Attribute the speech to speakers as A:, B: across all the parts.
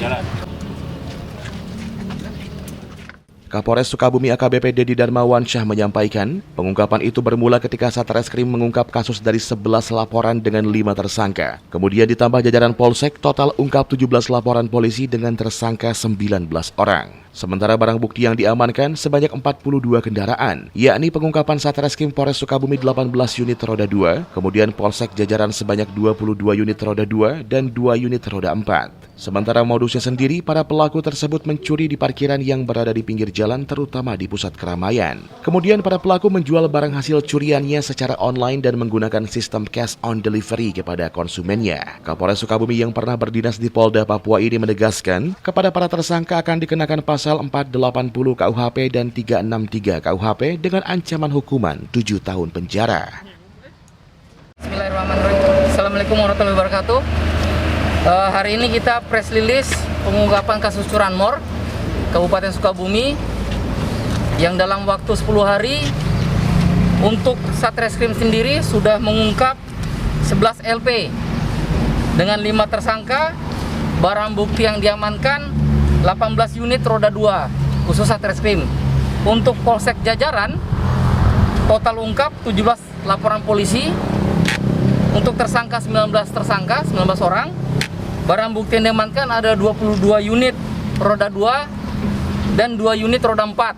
A: jalan.
B: Kapolres Sukabumi AKBP Dedi Darmawansyah menyampaikan, pengungkapan itu bermula ketika Satreskrim mengungkap kasus dari 11 laporan dengan 5 tersangka. Kemudian ditambah jajaran Polsek, total ungkap 17 laporan polisi dengan tersangka 19 orang. Sementara barang bukti yang diamankan sebanyak 42 kendaraan, yakni pengungkapan Satreskrim Polres Sukabumi 18 unit roda 2, kemudian Polsek jajaran sebanyak 22 unit roda 2 dan 2 unit roda 4. Sementara modusnya sendiri, para pelaku tersebut mencuri di parkiran yang berada di pinggir jalan, terutama di pusat keramaian. Kemudian para pelaku menjual barang hasil curiannya secara online dan menggunakan sistem cash on delivery kepada konsumennya. Kapolres Sukabumi yang pernah berdinas di Polda Papua ini menegaskan, kepada para tersangka akan dikenakan pasal 480 KUHP dan 363 KUHP dengan ancaman hukuman 7 tahun penjara.
C: Bismillahirrahmanirrahim. Assalamualaikum warahmatullahi wabarakatuh. Hari ini kita press release pengungkapan kasus curanmor Kabupaten Sukabumi yang dalam waktu 10 hari untuk Satreskrim sendiri sudah mengungkap 11 LP dengan 5 tersangka. Barang bukti yang diamankan 18 unit roda 2 khusus Satreskrim. Untuk Polsek jajaran total ungkap 17 laporan polisi. Untuk tersangka 19 orang. Barang bukti yang diamankan ada 22 unit roda 2 dan 2 unit roda 4.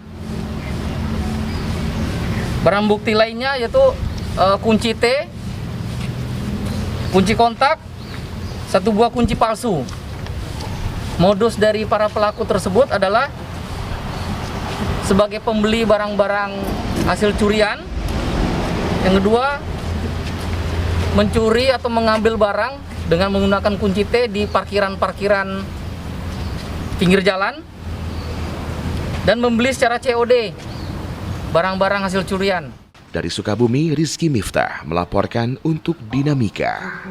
C: Barang bukti lainnya yaitu kunci T, kunci kontak, 1 buah kunci palsu. Modus dari para pelaku tersebut adalah sebagai pembeli barang-barang hasil curian. Yang kedua, mencuri atau mengambil barang dengan menggunakan kunci T di parkiran-parkiran pinggir jalan dan membeli secara COD barang-barang hasil curian.
B: Dari Sukabumi, Rizky Miftah melaporkan untuk Dinamika.